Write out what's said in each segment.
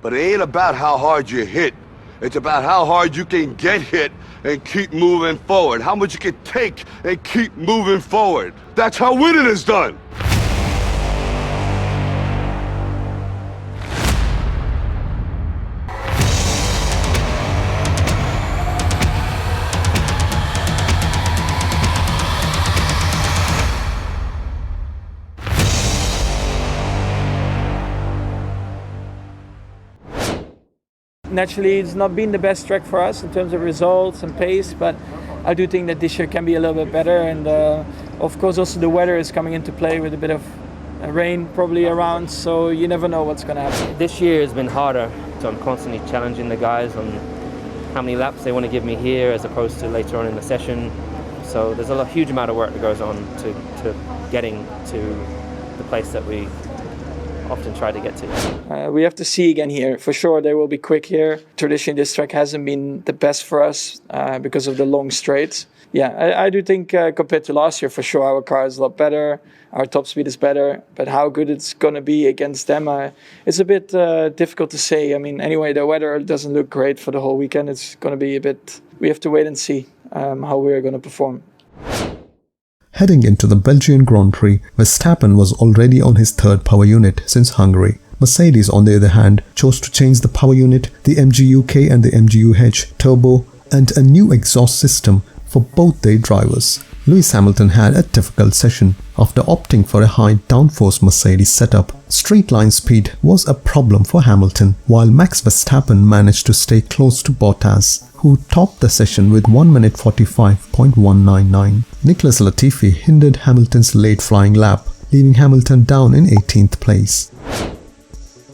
But it ain't about how hard you hit. It's about how hard you can get hit and keep moving forward. How much you can take and keep moving forward. That's how winning is done. Naturally, it's not been the best track for us in terms of results and pace, but I do think that this year can be a little bit better. And of course, also the weather is coming into play with a bit of rain probably around, so you never know what's going to happen. This year has been harder, so I'm constantly challenging the guys on how many laps they want to give me here as opposed to later on in the session. So there's a huge amount of work that goes on to getting to the place that we often try to get to. We have to see again here. For sure, they will be quick here. Traditionally, this track hasn't been the best for us because of the long straights. Yeah, I do think compared to last year, for sure, our car is a lot better. Our top speed is better. But how good it's going to be against them, it's a bit difficult to say. I mean, anyway, the weather doesn't look great for the whole weekend. It's going to be a bit... We have to wait and see how we're going to perform. Heading into the Belgian Grand Prix, Verstappen was already on his third power unit since Hungary. Mercedes, on the other hand, chose to change the power unit, the MGU-K and the MGU-H turbo, and a new exhaust system for both their drivers. Lewis Hamilton had a difficult session after opting for a high downforce Mercedes setup. Straight line speed was a problem for Hamilton, while Max Verstappen managed to stay close to Bottas, who topped the session with 1 minute 45.199. Nicholas Latifi hindered Hamilton's late flying lap, leaving Hamilton down in 18th place.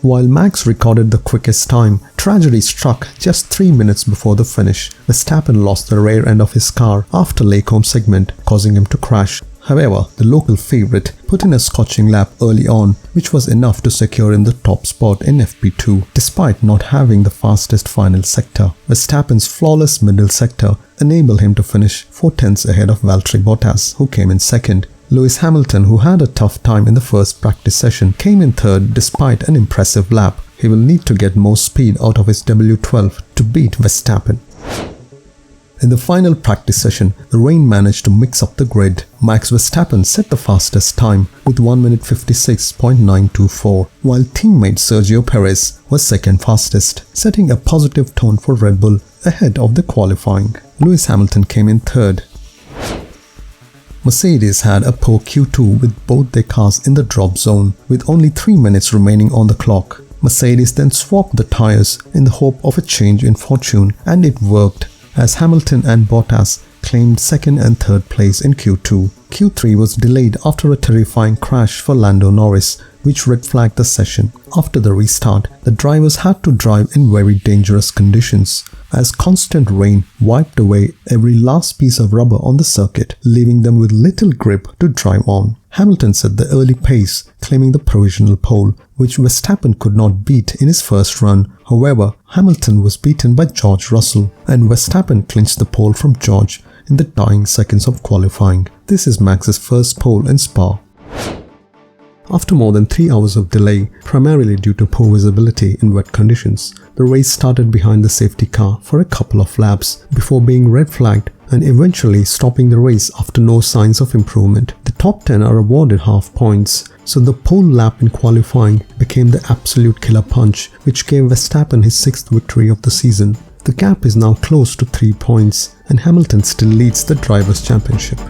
While Max recorded the quickest time, tragedy struck just 3 minutes before the finish. Verstappen lost the rear end of his car after Lacombe segment, causing him to crash. However, the local favourite put in a scorching lap early on, which was enough to secure him the top spot in FP2, despite not having the fastest final sector. Verstappen's flawless middle sector enabled him to finish 4 tenths ahead of Valtteri Bottas, who came in second. Lewis Hamilton, who had a tough time in the first practice session, came in third despite an impressive lap. He will need to get more speed out of his W12 to beat Verstappen. In the final practice session, the rain managed to mix up the grid. Max Verstappen set the fastest time with 1 minute 56.924, while teammate Sergio Perez was second fastest, setting a positive tone for Red Bull ahead of the qualifying. Lewis Hamilton came in third. Mercedes had a poor Q2 with both their cars in the drop zone, with only 3 minutes remaining on the clock. Mercedes then swapped the tyres in the hope of a change in fortune, and it worked, as Hamilton and Bottas claimed second and third place in Q2. Q3 was delayed after a terrifying crash for Lando Norris, which red flagged the session. After the restart, the drivers had to drive in very dangerous conditions, as constant rain wiped away every last piece of rubber on the circuit, leaving them with little grip to drive on. Hamilton set the early pace, claiming the provisional pole, which Verstappen could not beat in his first run. However, Hamilton was beaten by George Russell, and Verstappen clinched the pole from George in the dying seconds of qualifying. This is Max's first pole in Spa. After more than 3 hours of delay, primarily due to poor visibility in wet conditions, the race started behind the safety car for a couple of laps before being red flagged and eventually stopping the race after no signs of improvement. The top 10 are awarded half points, so the pole lap in qualifying became the absolute killer punch, which gave Verstappen his 6th victory of the season. The gap is now close to 3 points, and Hamilton still leads the Drivers' Championship.